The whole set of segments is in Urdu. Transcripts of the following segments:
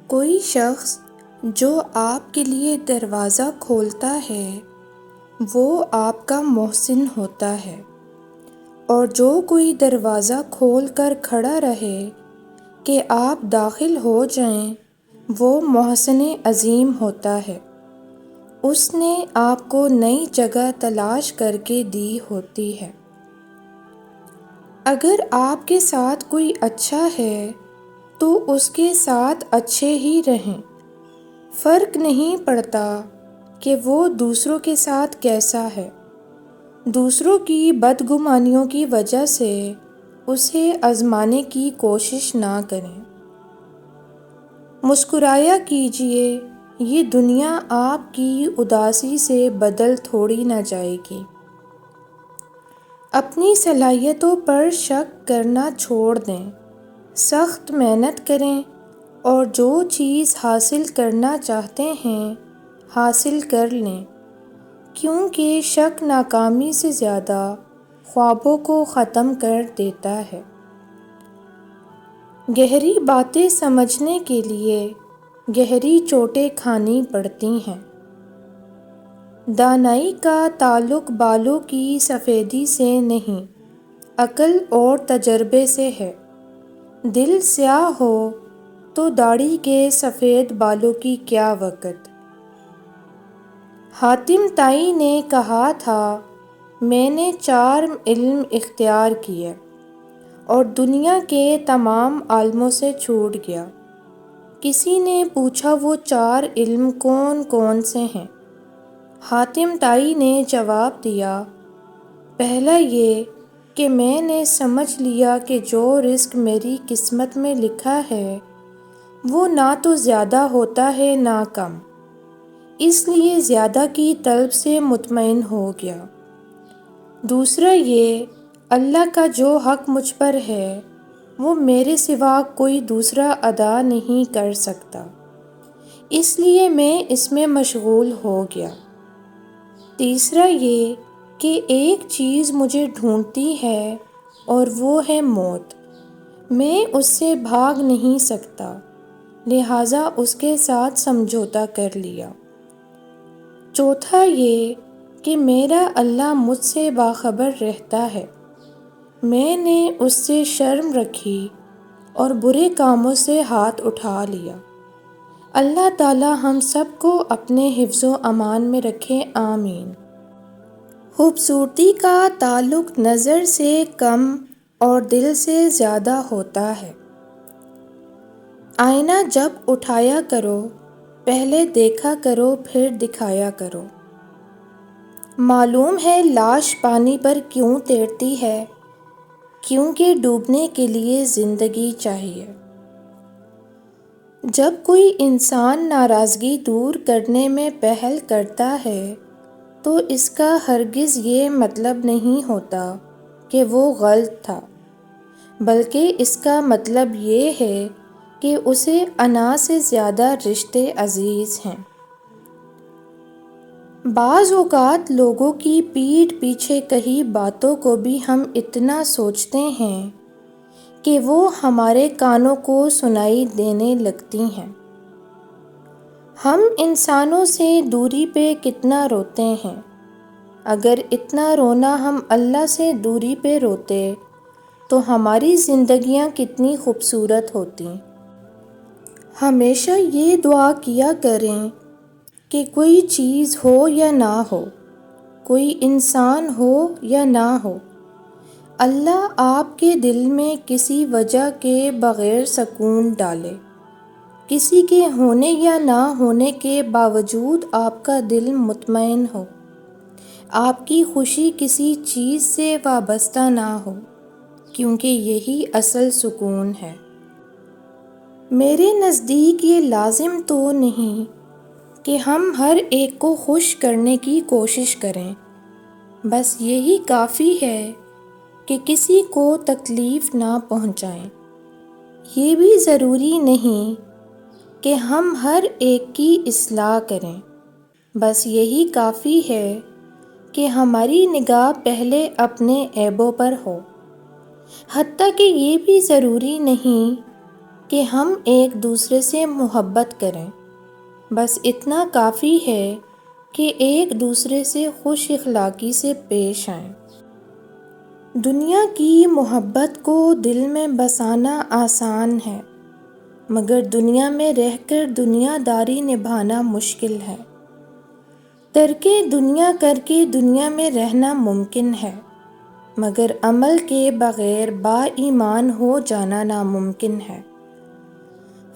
کوئی شخص جو آپ کے لیے دروازہ کھولتا ہے وہ آپ کا محسن ہوتا ہے، اور جو کوئی دروازہ کھول کر کھڑا رہے کہ آپ داخل ہو جائیں وہ محسن عظیم ہوتا ہے۔ اس نے آپ کو نئی جگہ تلاش کر کے دی ہوتی ہے۔ اگر آپ کے ساتھ کوئی اچھا ہے تو اس کے ساتھ اچھے ہی رہیں، فرق نہیں پڑتا کہ وہ دوسروں کے ساتھ کیسا ہے۔ دوسروں کی بدگمانیوں کی وجہ سے اسے آزمانے کی کوشش نہ کریں۔ مسکرایا کیجیے، یہ دنیا آپ کی اداسی سے بدل تھوڑی نہ جائے گی۔ اپنی صلاحیتوں پر شک کرنا چھوڑ دیں، سخت محنت کریں اور جو چیز حاصل کرنا چاہتے ہیں حاصل کر لیں، کیونکہ شک ناکامی سے زیادہ خوابوں کو ختم کر دیتا ہے۔ گہری باتیں سمجھنے کے لیے گہری چوٹیں کھانی پڑتی ہیں۔ دانائی کا تعلق بالوں کی سفیدی سے نہیں، عقل اور تجربے سے ہے۔ دل سیاہ ہو تو داڑھی کے سفید بالوں کی کیا وقت۔ حاتم طائی نے کہا تھا، میں نے 4 علم اختیار کیے اور دنیا کے تمام عالموں سے چھوٹ گیا۔ کسی نے پوچھا وہ 4 علم کون کون سے ہیں؟ حاتم طائی نے جواب دیا، پہلا یہ کہ میں نے سمجھ لیا کہ جو رزق میری قسمت میں لکھا ہے وہ نہ تو زیادہ ہوتا ہے نہ کم، اس لیے زیادہ کی طلب سے مطمئن ہو گیا۔ دوسرا یہ، اللہ کا جو حق مجھ پر ہے وہ میرے سوا کوئی دوسرا ادا نہیں کر سکتا، اس لیے میں اس میں مشغول ہو گیا۔ تیسرا یہ کہ ایک چیز مجھے ڈھونڈتی ہے اور وہ ہے موت، میں اس سے بھاگ نہیں سکتا، لہٰذا اس کے ساتھ سمجھوتا کر لیا۔ چوتھا یہ کہ میرا اللہ مجھ سے باخبر رہتا ہے، میں نے اس سے شرم رکھی اور برے کاموں سے ہاتھ اٹھا لیا۔ اللہ تعالی ہم سب کو اپنے حفظ و امان میں رکھے، آمین۔ خوبصورتی کا تعلق نظر سے کم اور دل سے زیادہ ہوتا ہے۔ آئینہ جب اٹھایا کرو پہلے دیکھا کرو پھر دکھایا کرو۔ معلوم ہے لاش پانی پر کیوں تیرتی ہے؟ کیونکہ ڈوبنے کے لیے زندگی چاہیے۔ جب کوئی انسان ناراضگی دور کرنے میں پہل کرتا ہے تو اس کا ہرگز یہ مطلب نہیں ہوتا کہ وہ غلط تھا، بلکہ اس کا مطلب یہ ہے کہ اسے انا سے زیادہ رشتے عزیز ہیں۔ بعض اوقات لوگوں کی پیٹھ پیچھے کہی باتوں کو بھی ہم اتنا سوچتے ہیں کہ وہ ہمارے کانوں کو سنائی دینے لگتی ہیں۔ ہم انسانوں سے دوری پہ کتنا روتے ہیں، اگر اتنا رونا ہم اللہ سے دوری پہ روتے تو ہماری زندگیاں کتنی خوبصورت ہوتیں۔ ہمیشہ یہ دعا کیا کریں کہ کوئی چیز ہو یا نہ ہو، کوئی انسان ہو یا نہ ہو، اللہ آپ کے دل میں کسی وجہ کے بغیر سکون ڈالے۔ کسی کے ہونے یا نہ ہونے کے باوجود آپ کا دل مطمئن ہو، آپ کی خوشی کسی چیز سے وابستہ نہ ہو، کیونکہ یہی اصل سکون ہے۔ میرے نزدیک یہ لازم تو نہیں کہ ہم ہر ایک کو خوش کرنے کی کوشش کریں، بس یہی کافی ہے کہ کسی کو تکلیف نہ پہنچائیں۔ یہ بھی ضروری نہیں کہ ہم ہر ایک کی اصلاح کریں، بس یہی کافی ہے کہ ہماری نگاہ پہلے اپنے عیبوں پر ہو۔ حتیٰ کہ یہ بھی ضروری نہیں کہ ہم ایک دوسرے سے محبت کریں، بس اتنا کافی ہے کہ ایک دوسرے سے خوش اخلاقی سے پیش آئیں۔ دنیا کی محبت کو دل میں بسانا آسان ہے، مگر دنیا میں رہ کر دنیا داری نبھانا مشکل ہے۔ ترک دنیا کر کے دنیا میں رہنا ممکن ہے، مگر عمل کے بغیر با ایمان ہو جانا ناممکن ہے۔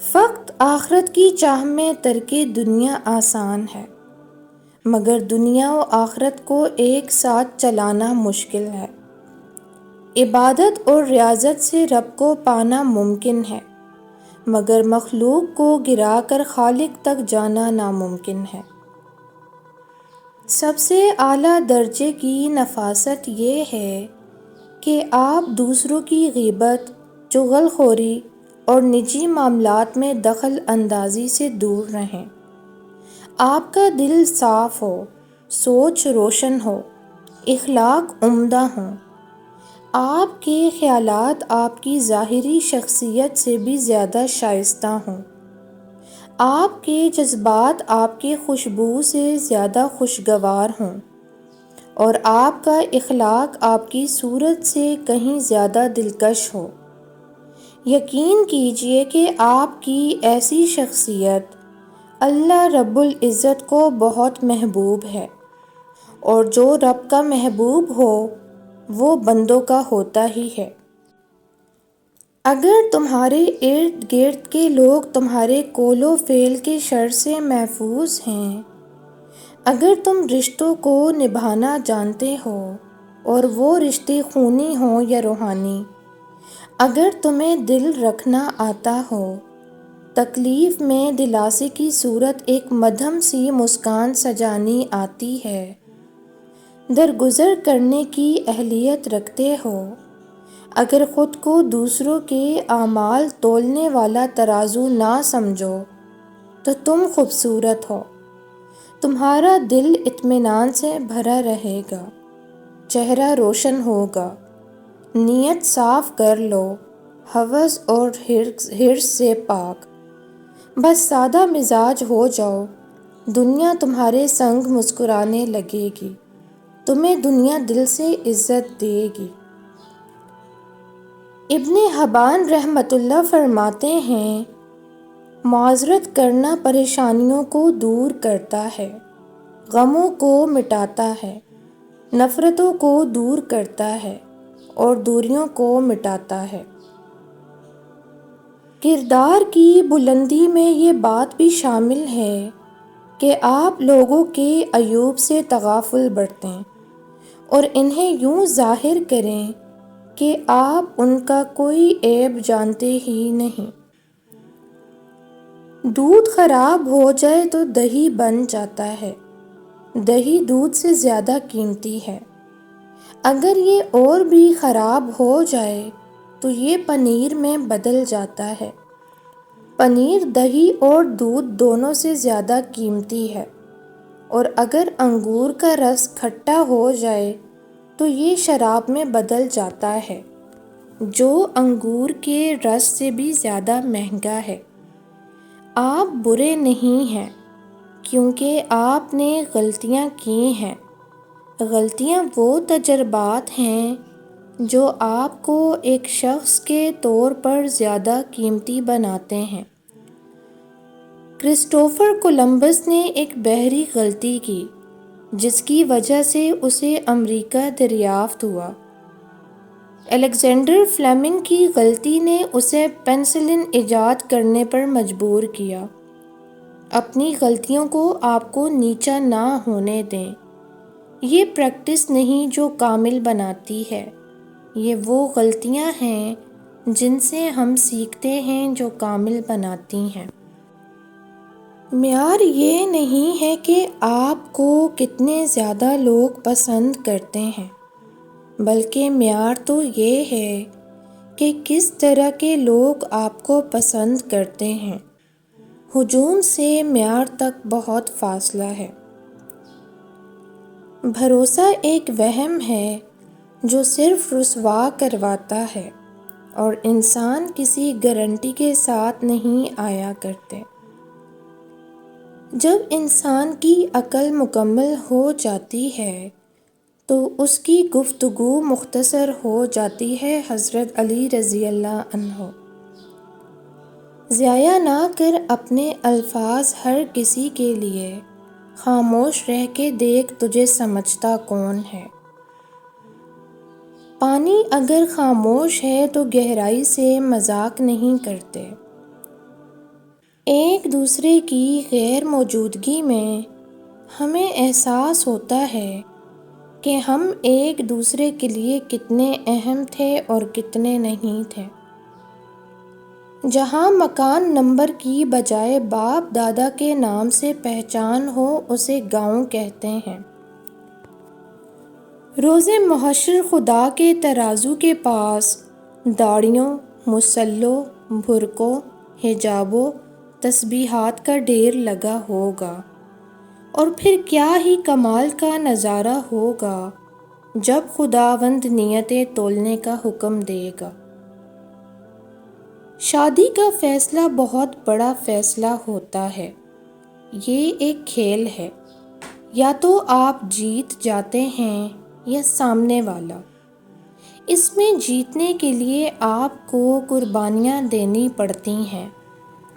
فقط آخرت کی چاہ میں ترک دنیا آسان ہے، مگر دنیا و آخرت کو ایک ساتھ چلانا مشکل ہے۔ عبادت اور ریاضت سے رب کو پانا ممکن ہے، مگر مخلوق کو گرا کر خالق تک جانا ناممکن ہے۔ سب سے اعلیٰ درجے کی نفاست یہ ہے کہ آپ دوسروں کی غیبت، چغل خوری اور نجی معاملات میں دخل اندازی سے دور رہیں۔ آپ کا دل صاف ہو، سوچ روشن ہو، اخلاق عمدہ ہوں۔ آپ کے خیالات آپ کی ظاہری شخصیت سے بھی زیادہ شائستہ ہوں۔ آپ کے جذبات آپ کے خوشبو سے زیادہ خوشگوار ہوں، اور آپ کا اخلاق آپ کی صورت سے کہیں زیادہ دلکش ہو۔ یقین کیجئے کہ آپ کی ایسی شخصیت اللہ رب العزت کو بہت محبوب ہے، اور جو رب کا محبوب ہو وہ بندوں کا ہوتا ہی ہے۔ اگر تمہارے ارد گرد کے لوگ تمہارے قول و فعل کے شر سے محفوظ ہیں، اگر تم رشتوں کو نبھانا جانتے ہو، اور وہ رشتے خونی ہوں یا روحانی، اگر تمہیں دل رکھنا آتا ہو، تکلیف میں دلاسے کی صورت ایک مدھم سی مسکان سجانی آتی ہے، درگزر کرنے کی اہلیت رکھتے ہو، اگر خود کو دوسروں کے اعمال تولنے والا ترازو نہ سمجھو، تو تم خوبصورت ہو۔ تمہارا دل اطمینان سے بھرا رہے گا، چہرہ روشن ہوگا، نیت صاف کر لو، ہوس اور حرص سے پاک، بس سادہ مزاج ہو جاؤ، دنیا تمہارے سنگ مسکرانے لگے گی، تمہیں دنیا دل سے عزت دے گی۔ ابن حبان رحمۃ اللہ فرماتے ہیں، معذرت کرنا پریشانیوں کو دور کرتا ہے، غموں کو مٹاتا ہے، نفرتوں کو دور کرتا ہے، اور دوریوں کو مٹاتا ہے۔ کردار کی بلندی میں یہ بات بھی شامل ہے کہ آپ لوگوں کے عیوب سے تغافل برتیں، اور انہیں یوں ظاہر کریں کہ آپ ان کا کوئی عیب جانتے ہی نہیں۔ دودھ خراب ہو جائے تو دہی بن جاتا ہے، دہی دودھ سے زیادہ قیمتی ہے۔ اگر یہ اور بھی خراب ہو جائے تو یہ پنیر میں بدل جاتا ہے۔ پنیر دہی اور دودھ دونوں سے زیادہ قیمتی ہے، اور اگر انگور کا رس کھٹا ہو جائے تو یہ شراب میں بدل جاتا ہے، جو انگور کے رس سے بھی زیادہ مہنگا ہے۔ آپ برے نہیں ہیں، کیونکہ آپ نے غلطیاں کی ہیں۔ غلطیاں وہ تجربات ہیں جو آپ کو ایک شخص کے طور پر زیادہ قیمتی بناتے ہیں۔ کرسٹوفر کولمبس نے ایک بحری غلطی کی، جس کی وجہ سے اسے امریکہ دریافت ہوا۔ الیگزینڈر فلیمنگ کی غلطی نے اسے پینسلن ایجاد کرنے پر مجبور کیا۔ اپنی غلطیوں کو آپ کو نیچا نہ ہونے دیں۔ یہ پریکٹس نہیں جو کامل بناتی ہے، یہ وہ غلطیاں ہیں جن سے ہم سیکھتے ہیں جو کامل بناتی ہیں۔ معیار یہ نہیں ہے کہ آپ کو کتنے زیادہ لوگ پسند کرتے ہیں، بلکہ معیار تو یہ ہے کہ کس طرح کے لوگ آپ کو پسند کرتے ہیں۔ ہجوم سے معیار تک بہت فاصلہ ہے۔ بھروسہ ایک وہم ہے جو صرف رسوا کرواتا ہے، اور انسان کسی گارنٹی کے ساتھ نہیں آیا کرتے۔ جب انسان کی عقل مکمل ہو جاتی ہے تو اس کی گفتگو مختصر ہو جاتی ہے۔ حضرت علی رضی اللہ عنہ۔ ضائع نہ کر اپنے الفاظ ہر کسی کے لیے، خاموش رہ کے دیکھ تجھے سمجھتا کون ہے۔ پانی اگر خاموش ہے تو گہرائی سے مذاق نہیں کرتے۔ ایک دوسرے کی غیر موجودگی میں ہمیں احساس ہوتا ہے کہ ہم ایک دوسرے کے لیے کتنے اہم تھے اور کتنے نہیں تھے۔ جہاں مکان نمبر کی بجائے باپ دادا کے نام سے پہچان ہو اسے گاؤں کہتے ہیں۔ روز محشر خدا کے ترازو کے پاس داڑھیوں، مصلوں، برقعوں، حجابوں، تسبیحات کا ڈھیر لگا ہوگا، اور پھر کیا ہی کمال کا نظارہ ہوگا جب خداوند نیتیں تولنے کا حکم دے گا۔ شادی کا فیصلہ بہت بڑا فیصلہ ہوتا ہے۔ یہ ایک کھیل ہے، یا تو آپ جیت جاتے ہیں یا سامنے والا۔ اس میں جیتنے کے لیے آپ کو قربانیاں دینی پڑتی ہیں،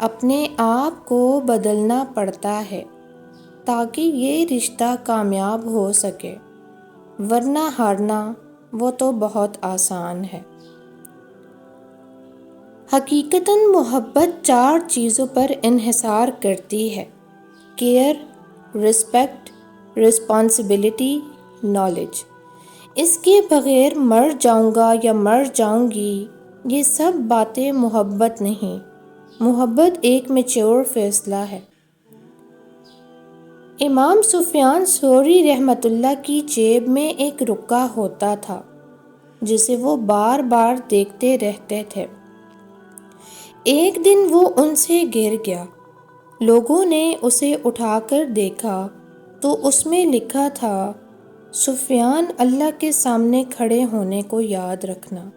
اپنے آپ کو بدلنا پڑتا ہے تاکہ یہ رشتہ کامیاب ہو سکے، ورنہ ہارنا وہ تو بہت آسان ہے۔ حقیقتاً محبت 4 چیزوں پر انحصار کرتی ہے: کیئر، رسپیکٹ، رسپانسبلٹی، نالج۔ اس کے بغیر مر جاؤں گا یا مر جاؤں گی، یہ سب باتیں محبت نہیں۔ محبت ایک میچور فیصلہ ہے۔ امام سفیان ثوری رحمۃ اللہ کی جیب میں ایک رکا ہوتا تھا جسے وہ بار بار دیکھتے رہتے تھے۔ ایک دن وہ ان سے گر گیا۔ لوگوں نے اسے اٹھا کر دیکھا تو اس میں لکھا تھا: سفیان، اللہ کے سامنے کھڑے ہونے کو یاد رکھنا۔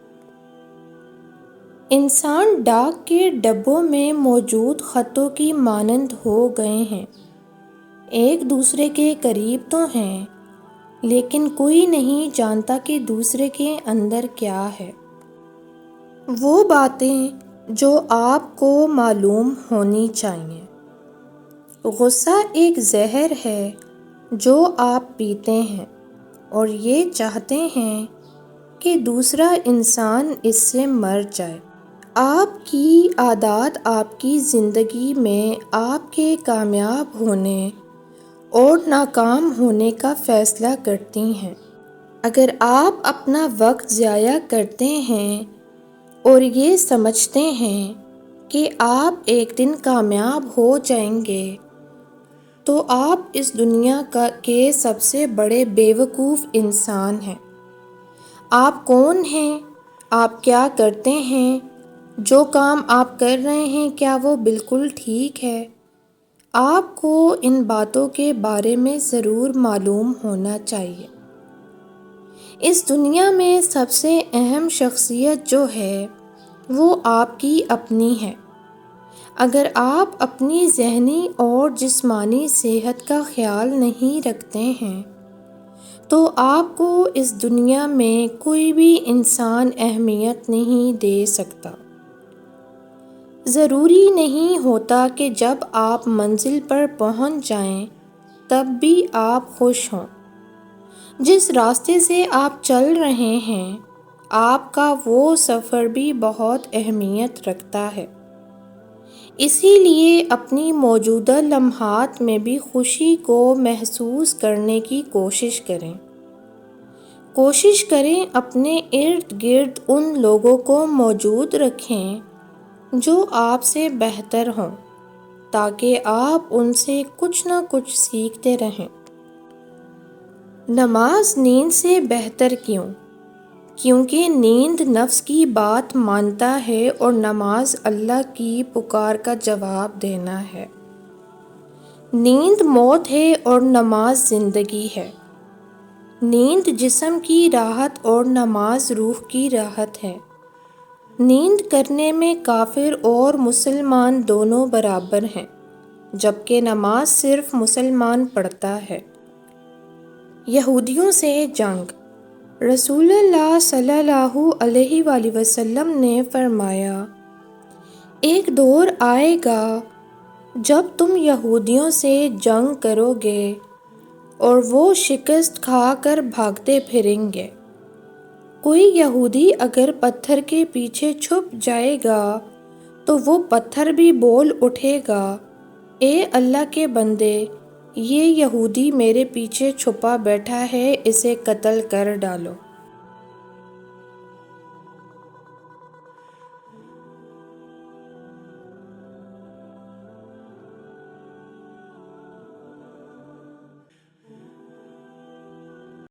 انسان ڈاک کے ڈبوں میں موجود خطوں کی مانند ہو گئے ہیں، ایک دوسرے کے قریب تو ہیں لیکن کوئی نہیں جانتا کہ دوسرے کے اندر کیا ہے۔ وہ باتیں جو آپ کو معلوم ہونی چاہیے۔ غصہ ایک زہر ہے جو آپ پیتے ہیں اور یہ چاہتے ہیں کہ دوسرا انسان اس سے مر جائے۔ آپ کی عادات آپ کی زندگی میں آپ کے کامیاب ہونے اور ناکام ہونے کا فیصلہ کرتی ہیں۔ اگر آپ اپنا وقت ضائع کرتے ہیں اور یہ سمجھتے ہیں کہ آپ ایک دن کامیاب ہو جائیں گے تو آپ اس دنیا کے سب سے بڑے بیوقوف انسان ہیں۔ آپ کون ہیں؟ آپ کیا کرتے ہیں؟ جو کام آپ کر رہے ہیں کیا وہ بالکل ٹھیک ہے؟ آپ کو ان باتوں کے بارے میں ضرور معلوم ہونا چاہیے۔ اس دنیا میں سب سے اہم شخصیت جو ہے وہ آپ کی اپنی ہے۔ اگر آپ اپنی ذہنی اور جسمانی صحت کا خیال نہیں رکھتے ہیں تو آپ کو اس دنیا میں کوئی بھی انسان اہمیت نہیں دے سکتا۔ ضروری نہیں ہوتا کہ جب آپ منزل پر پہنچ جائیں تب بھی آپ خوش ہوں۔ جس راستے سے آپ چل رہے ہیں آپ کا وہ سفر بھی بہت اہمیت رکھتا ہے۔ اسی لیے اپنی موجودہ لمحات میں بھی خوشی کو محسوس کرنے کی کوشش کریں۔ کوشش کریں اپنے ارد گرد ان لوگوں کو موجود رکھیں جو آپ سے بہتر ہوں تاکہ آپ ان سے کچھ نہ کچھ سیکھتے رہیں۔ نماز نیند سے بہتر کیوں؟ کیونکہ نیند نفس کی بات مانتا ہے اور نماز اللہ کی پکار کا جواب دینا ہے۔ نیند موت ہے اور نماز زندگی ہے۔ نیند جسم کی راحت اور نماز روح کی راحت ہے۔ نیند کرنے میں کافر اور مسلمان دونوں برابر ہیں، جبکہ نماز صرف مسلمان پڑھتا ہے۔ یہودیوں سے جنگ۔ رسول اللہ صلی اللہ علیہ وآلہ وسلم نے فرمایا، ایک دور آئے گا جب تم یہودیوں سے جنگ کرو گے اور وہ شکست کھا کر بھاگتے پھریں گے۔ کوئی یہودی اگر پتھر کے پیچھے چھپ جائے گا تو وہ پتھر بھی بول اٹھے گا، اے اللہ کے بندے، یہ یہودی میرے پیچھے چھپا بیٹھا ہے، اسے قتل کر ڈالو۔